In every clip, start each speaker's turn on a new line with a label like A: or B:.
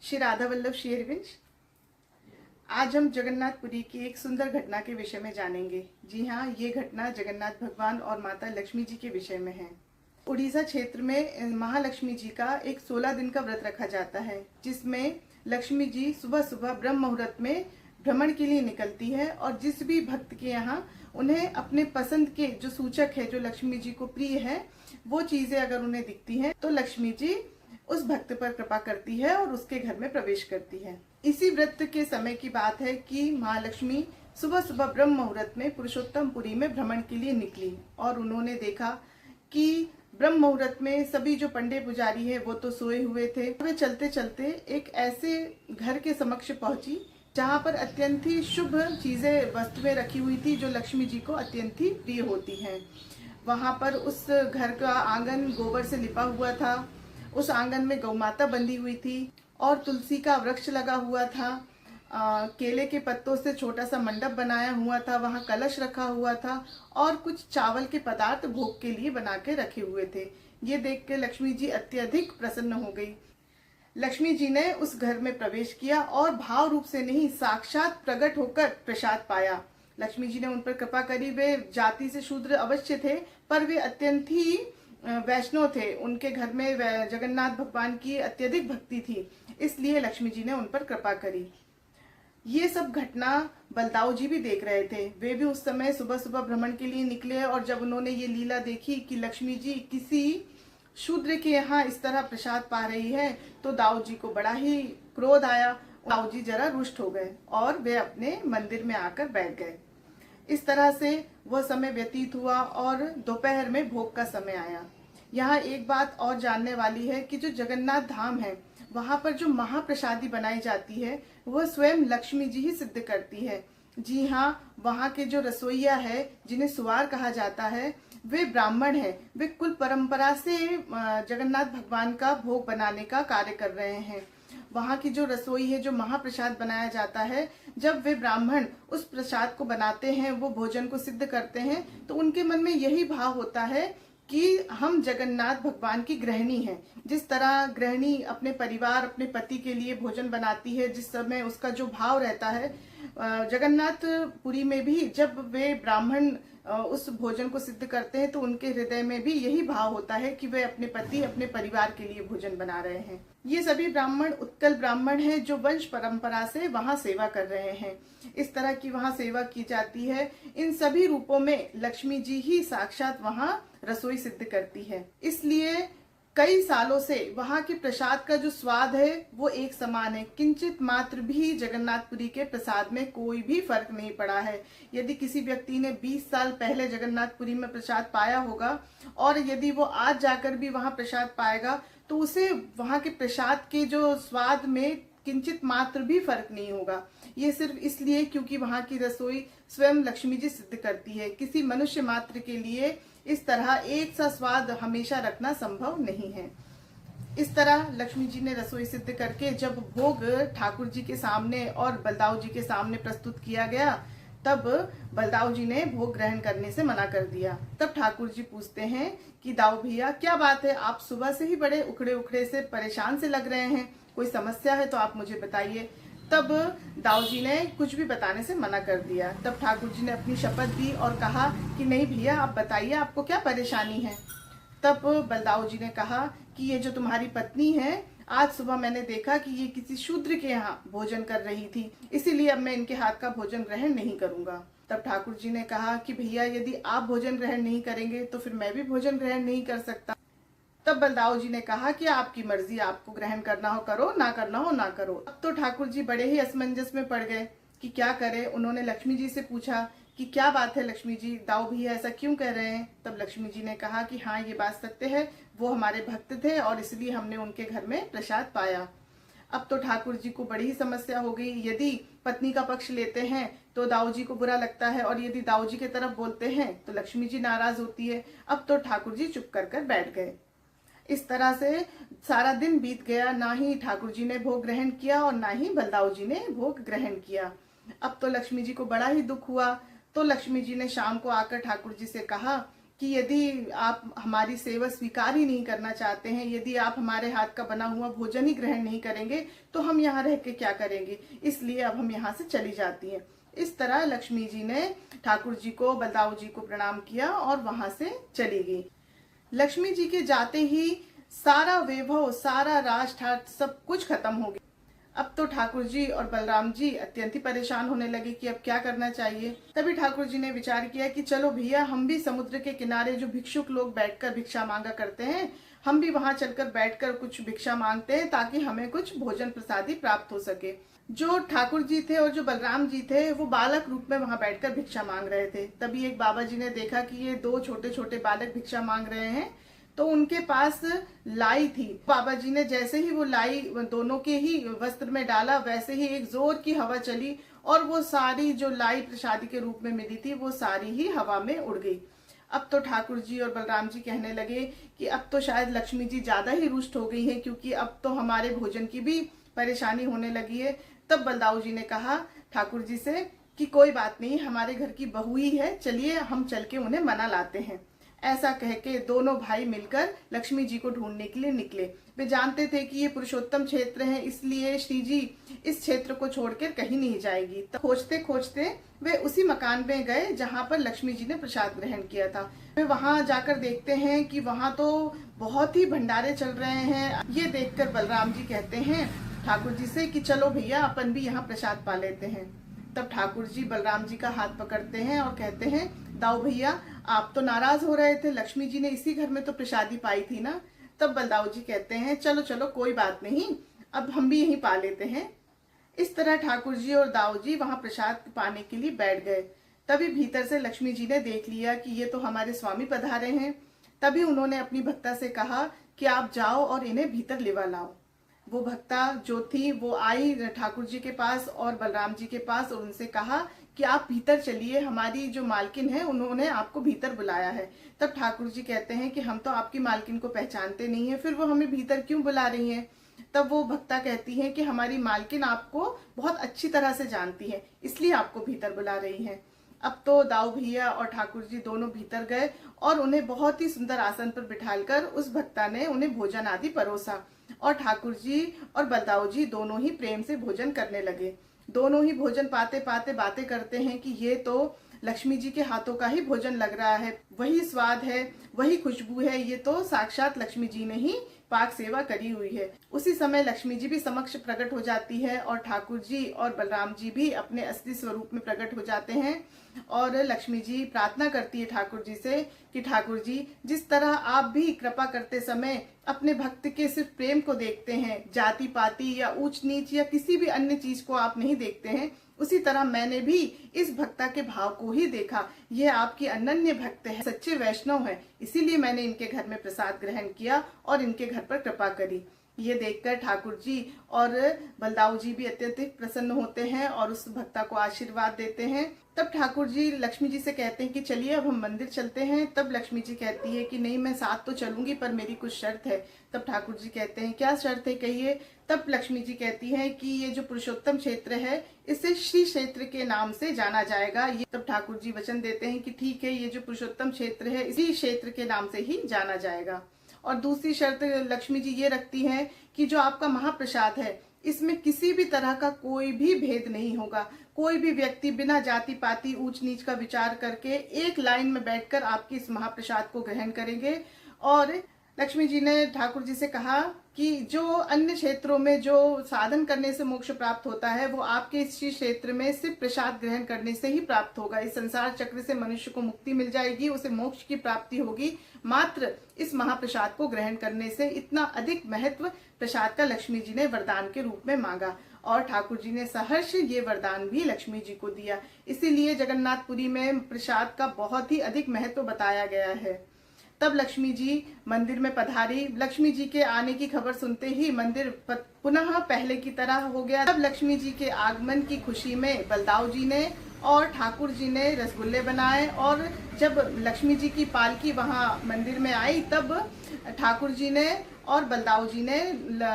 A: श्री राधा वल्लभ श्री हरिवंश। आज हम जगन्नाथपुरी की एक सुंदर घटना के विषय में जानेंगे। जी हाँ, ये घटना जगन्नाथ भगवान और माता लक्ष्मी जी के विषय में है। उड़ीसा क्षेत्र में महालक्ष्मी जी का एक 16 दिन का व्रत रखा जाता है, जिसमें लक्ष्मी जी सुबह सुबह ब्रह्म मुहूर्त में भ्रमण के लिए निकलती है और जिस भी भक्त के यहाँ उन्हें अपने पसंद के जो सूचक है, जो लक्ष्मी जी को प्रिय है, वो चीजें अगर उन्हें दिखती हैं तो लक्ष्मी जी उस भक्त पर कृपा करती है और उसके घर में प्रवेश करती है। इसी व्रत के समय की बात है कि महालक्ष्मी सुबह सुबह ब्रह्म मुहूर्त में पुरुषोत्तमपुरी में भ्रमण के लिए निकली और उन्होंने देखा कि ब्रह्म मुहूर्त में सभी जो पंडे पुजारी है वो तो सोए हुए थे। वे चलते चलते एक ऐसे घर के समक्ष पहुंची जहाँ पर अत्यंत ही शुभ चीजें वस्तुएं रखी हुई थी जो लक्ष्मी जी को अत्यंत ही प्रिय होती हैं। वहां पर उस घर का आंगन गोबर से लिपा हुआ था, उस आंगन में गौ माता बंधी हुई थी और तुलसी का वृक्ष लगा हुआ था। केले के पत्तों से छोटा सा मंडप बनाया हुआ था, वहाँ कलश रखा हुआ था और कुछ चावल के पदार्थ भोग के लिए बना के रखे हुए थे। ये देख के लक्ष्मी जी अत्यधिक प्रसन्न हो गई। लक्ष्मी जी ने उस घर में प्रवेश किया और भाव रूप से नहीं, साक्षात प्रकट होकर प्रसाद पाया। लक्ष्मी जी ने उन पर कृपा करी। वे जाति से शूद्र अवश्य थे, पर वे अत्यंत ही वैष्णव थे। उनके घर में जगन्नाथ भगवान की अत्यधिक भक्ति थी, इसलिए लक्ष्मी जी ने उन पर कृपा करी। ये सब घटना बलदाऊ जी भी देख रहे थे। वे भी उस समय सुबह सुबह भ्रमण के लिए निकले और जब उन्होंने ये लीला देखी कि लक्ष्मी जी किसी शूद्र के यहाँ इस तरह प्रसाद पा रही है, तो दाऊ जी को बड़ा ही क्रोध आया। दाऊ जी जरा रुष्ट हो गए और वे अपने मंदिर में आकर बैठ गए। इस तरह से वह समय व्यतीत हुआ और दोपहर में भोग का समय आया। यहाँ एक बात और जानने वाली है कि जो जगन्नाथ धाम है, वहां पर जो महाप्रसादी बनाई जाती है वह स्वयं लक्ष्मी जी ही सिद्ध करती है। जी हाँ, वहाँ के जो रसोईया है, जिन्हें सुवार कहा जाता है, वे ब्राह्मण हैं। वे कुल परंपरा से जगन्नाथ भगवान का भोग बनाने का कार्य कर रहे हैं। वहाँ की जो रसोई है, जो महाप्रसाद बनाया जाता है, जब वे ब्राह्मण उस प्रसाद को बनाते हैं, वो भोजन को सिद्ध करते हैं, तो उनके मन में यही भाव होता है कि हम जगन्नाथ भगवान की गृहिणी हैं। जिस तरह गृहिणी अपने परिवार, अपने पति के लिए भोजन बनाती है, जिस समय उसका जो भाव रहता है, जगन्नाथपुरी में भी जब वे ब्राह्मण उस भोजन को सिद्ध करते हैं तो उनके हृदय में भी यही भाव होता है कि वे अपने पति, अपने परिवार के लिए भोजन बना रहे हैं। ये सभी ब्राह्मण उत्कल ब्राह्मण हैं जो वंश परंपरा से वहाँ सेवा कर रहे हैं। इस तरह की वहाँ सेवा की जाती है। इन सभी रूपों में लक्ष्मी जी ही साक्षात वहाँ रसोई सिद्ध करती है। इसलिए कई सालों से वहाँ के प्रसाद का जो स्वाद है वो एक समान है। किंचित मात्र भी जगन्नाथपुरी के प्रसाद में कोई भी फर्क नहीं पड़ा है। यदि किसी व्यक्ति ने 20 साल पहले जगन्नाथपुरी में प्रसाद पाया होगा और यदि वो आज जाकर भी वहाँ प्रसाद पाएगा, तो उसे वहाँ के प्रसाद के जो स्वाद में किंचित मात्र भी फर्क नहीं होगा। ये सिर्फ इसलिए क्योंकि वहाँ की रसोई स्वयं लक्ष्मी जी सिद्ध करती है। किसी मनुष्य मात्र के लिए इस तरह एक सा स्वाद हमेशा रखना संभव नहीं है। इस तरह लक्ष्मी जी ने रसोई सिद्ध करके जब भोग ठाकुर जी के सामने और बलदाऊ जी के सामने प्रस्तुत किया गया, तब बलदाऊ जी ने भोग ग्रहण करने से मना कर दिया। तब ठाकुर जी पूछते हैं कि दाऊ भैया, क्या बात है, आप सुबह से ही बड़े उखड़े उखड़े से परेशान से लग रहे हैं, कोई समस्या है तो आप मुझे बताइए। तब दाऊ जी ने कुछ भी बताने से मना कर दिया। तब ठाकुर जी ने अपनी शपथ दी और कहा कि नहीं भैया, आप बताइए आपको क्या परेशानी है। तब बलदाऊ जी ने कहा कि ये जो तुम्हारी पत्नी है, आज सुबह मैंने देखा कि ये किसी शूद्र के यहाँ भोजन कर रही थी, इसीलिए अब मैं इनके हाथ का भोजन ग्रहण नहीं करूंगा। तब ठाकुर जी ने कहा कि भैया, यदि आप भोजन ग्रहण नहीं करेंगे तो फिर मैं भी भोजन ग्रहण नहीं कर सकता। तब बलदाऊ जी ने कहा कि आपकी मर्जी, आपको ग्रहण करना हो करो, ना करना हो ना करो। अब तो ठाकुर जी बड़े ही असमंजस में पड़ गए कि क्या करें। उन्होंने लक्ष्मी जी से पूछा कि क्या बात है लक्ष्मी जी, दाऊ भैया ऐसा क्यों कह रहे हैं। तब लक्ष्मी जी ने कहा कि हाँ, ये बात सत्य है, वो हमारे भक्त थे और इसलिए हमने उनके घर में प्रसाद पाया। अब तो ठाकुर जी को बड़ी ही समस्या हो गई। यदि पत्नी का पक्ष लेते हैं तो दाऊ जी को बुरा लगता है और यदि दाऊ जी की तरफ बोलते हैं तो लक्ष्मी जी नाराज होती है। अब तो ठाकुर जी चुप कर बैठ गए। इस तरह से सारा दिन बीत गया। ना ही ठाकुर जी ने भोग ग्रहण किया और ना ही बलदाऊ जी ने भोग ग्रहण किया। अब तो लक्ष्मी जी को बड़ा ही दुख हुआ। तो लक्ष्मी जी ने शाम को आकर ठाकुर जी से कहा कि यदि आप हमारी सेवा स्वीकार ही नहीं करना चाहते हैं, यदि आप हमारे हाथ का बना हुआ भोजन ही ग्रहण नहीं करेंगे तो हम यहाँ रह के क्या करेंगे, इसलिए अब हम यहाँ से चली जाती हैं। इस तरह लक्ष्मी जी ने ठाकुर जी को, बलदाऊ जी को प्रणाम किया और वहां से चली गई। लक्ष्मी जी के जाते ही सारा वैभव, सारा राज ठाट सब कुछ खत्म हो गया। अब तो ठाकुर जी और बलराम जी अत्यंत ही परेशान होने लगे कि अब क्या करना चाहिए। तभी ठाकुर जी ने विचार किया कि चलो भैया, हम भी समुद्र के किनारे जो भिक्षुक लोग बैठकर भिक्षा मांगा करते हैं, हम भी वहां चलकर बैठकर कुछ भिक्षा मांगते हैं ताकि हमें कुछ भोजन प्रसादी प्राप्त हो सके। जो ठाकुर जी थे और जो बलराम जी थे वो बालक रूप में वहां बैठकर भिक्षा मांग रहे थे। तभी एक बाबा जी ने देखा कि ये दो छोटे छोटे बालक भिक्षा मांग रहे हैं, तो उनके पास लाई थी। बाबा जी ने जैसे ही वो लाई दोनों के ही वस्त्र में डाला, वैसे ही एक जोर की हवा चली और वो सारी जो लाई प्रसादी के रूप में मिली थी वो सारी ही हवा में उड़ गई। अब तो ठाकुर जी और बलराम जी कहने लगे कि अब तो शायद लक्ष्मी जी ज्यादा ही रुष्ट हो गई हैं, क्योंकि अब तो हमारे भोजन की भी परेशानी होने लगी है। तब बलदाऊ जी ने कहा ठाकुर जी से कि कोई बात नहीं, हमारे घर की बहू ही है, चलिए हम चल के उन्हें मना लाते हैं। ऐसा कह के दोनों भाई मिलकर लक्ष्मी जी को ढूंढने के लिए निकले। वे जानते थे कि ये पुरुषोत्तम क्षेत्र है, इसलिए श्री जी इस क्षेत्र को छोड़कर कहीं नहीं जाएगी। तो खोजते खोजते वे उसी मकान में गए जहां पर लक्ष्मी जी ने प्रसाद ग्रहण किया था। वे वहां जाकर देखते हैं कि वहां तो बहुत ही भंडारे चल रहे हैं। ये देखकर बलराम जी कहते हैं ठाकुर जी से कि चलो भैया, अपन भी यहाँ प्रसाद पा लेते हैं। तब ठाकुर जी बलराम जी का हाथ पकड़ते हैं और कहते हैं, दाऊ भैया, आप तो नाराज हो रहे थे, लक्ष्मी जी ने इसी घर में तो प्रसादी पाई थी ना। तब बलदाऊ जी कहते हैं, चलो चलो कोई बात नहीं, अब हम भी यहीं पा लेते हैं। इस तरह ठाकुर जी और दाऊ जी वहां प्रसाद पाने के लिए बैठ गए। तभी भीतर से लक्ष्मी जी ने देख लिया कि ये तो हमारे स्वामी पधारे हैं। तभी उन्होंने अपनी भक्ता से कहा कि आप जाओ और इन्हें भीतर लेवा लाओ। वो भक्ता जो थी वो आई ठाकुर जी के पास और बलराम जी के पास और उनसे कहा कि आप भीतर चलिए, हमारी जो मालकिन है उन्होंने आपको भीतर बुलाया है। तब ठाकुर जी कहते हैं कि हम तो आपकी मालकिन को पहचानते नहीं है, फिर वो हमें भीतर क्यों बुला रही हैं। तब वो भक्ता कहती है कि हमारी मालकिन आपको बहुत अच्छी तरह से जानती है, इसलिए आपको भीतर बुला रही है। अब तो दाऊ भैया और ठाकुर जी दोनों भीतर गए और उन्हें बहुत ही सुंदर आसन पर बिठाकर उस भक्ता ने उन्हें भोजन आदि परोसा और ठाकुर जी और बलदाऊ जी दोनों ही प्रेम से भोजन करने लगे। दोनों ही भोजन पाते पाते बातें करते हैं कि ये तो लक्ष्मी जी के हाथों का ही भोजन लग रहा है, वही स्वाद है, वही खुशबू है, ये तो साक्षात लक्ष्मी जी ने ही पाक सेवा करी हुई है। उसी समय लक्ष्मी जी भी समक्ष प्रकट हो जाती है और ठाकुर जी और बलराम जी भी अपने असली स्वरूप में प्रकट हो जाते हैं। और लक्ष्मी जी प्रार्थना करती है ठाकुर जी से कि ठाकुर जी, जिस तरह आप भी कृपा करते समय अपने भक्त के सिर्फ प्रेम को देखते हैं, जाति पाति या ऊंच नीच या किसी भी अन्य चीज को आप नहीं देखते हैं, उसी तरह मैंने भी इस भक्ता के भाव को ही देखा। यह आपकी अनन्य भक्त है, सच्चे वैष्णव है, इसीलिए मैंने इनके घर में प्रसाद ग्रहण किया और इनके घर पर कृपा करी। ये देखकर ठाकुर जी और बलदाऊ जी भी अत्यधिक प्रसन्न होते हैं और उस भक्ता को आशीर्वाद देते हैं। तब ठाकुर जी लक्ष्मी जी से कहते हैं कि चलिए अब हम मंदिर चलते हैं। तब लक्ष्मी जी कहती है कि नहीं, मैं साथ तो चलूंगी पर मेरी कुछ शर्त है। तब ठाकुर जी कहते हैं क्या शर्त है, कहिए। तब लक्ष्मी जी कहती है कि ये जो पुरुषोत्तम क्षेत्र है इसे श्री क्षेत्र के नाम से जाना जाएगा। ये तब ठाकुर जी वचन देते हैं कि ठीक है, ये जो पुरुषोत्तम क्षेत्र है इसी क्षेत्र के नाम से ही जाना जाएगा। और दूसरी शर्त लक्ष्मी जी ये रखती हैं कि जो आपका महाप्रसाद है इसमें किसी भी तरह का कोई भी भेद नहीं होगा। कोई भी व्यक्ति बिना जाति पाति ऊंच नीच का विचार करके एक लाइन में बैठकर आपके इस महाप्रसाद को ग्रहण करेंगे। और लक्ष्मी जी ने ठाकुर जी से कहा कि जो अन्य क्षेत्रों में जो साधन करने से मोक्ष प्राप्त होता है वो आपके इस क्षेत्र में सिर्फ प्रसाद ग्रहण करने से ही प्राप्त होगा। इस संसार चक्र से मनुष्य को मुक्ति मिल जाएगी, उसे मोक्ष की प्राप्ति होगी मात्र इस महाप्रसाद को ग्रहण करने से। इतना अधिक महत्व प्रसाद का लक्ष्मी जी ने वरदान के रूप में मांगा और ठाकुर जी ने सहर्ष ये वरदान भी लक्ष्मी जी को दिया। इसीलिए जगन्नाथपुरी में प्रसाद का बहुत ही अधिक महत्व बताया गया है। तब लक्ष्मी जी मंदिर में पधारी। लक्ष्मी जी के आने की खबर सुनते ही मंदिर पुनः पहले की तरह हो गया। तब लक्ष्मी जी के आगमन की खुशी में बलदाऊ जी ने और ठाकुर जी ने रसगुल्ले बनाए और जब लक्ष्मी जी की पालकी वहां मंदिर में आई तब ठाकुर जी ने और बलदाऊ जी ने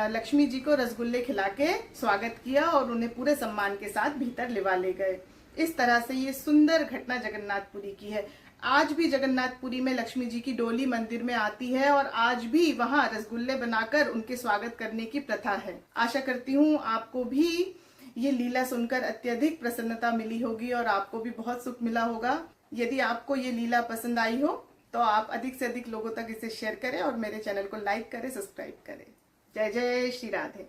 A: लक्ष्मी जी को रसगुल्ले खिला के स्वागत किया और उन्हें पूरे सम्मान के साथ भीतर लिवा ले गए। इस तरह से ये सुंदर घटना जगन्नाथपुरी की है। आज भी जगन्नाथपुरी में लक्ष्मी जी की डोली मंदिर में आती है और आज भी वहां रसगुल्ले बनाकर उनके स्वागत करने की प्रथा है। आशा करती हूँ आपको भी ये लीला सुनकर अत्यधिक प्रसन्नता मिली होगी और आपको भी बहुत सुख मिला होगा। यदि आपको ये लीला पसंद आई हो तो आप अधिक से अधिक लोगों तक इसे शेयर करें और मेरे चैनल को लाइक करें, सब्सक्राइब करें। जय जय श्री राधे।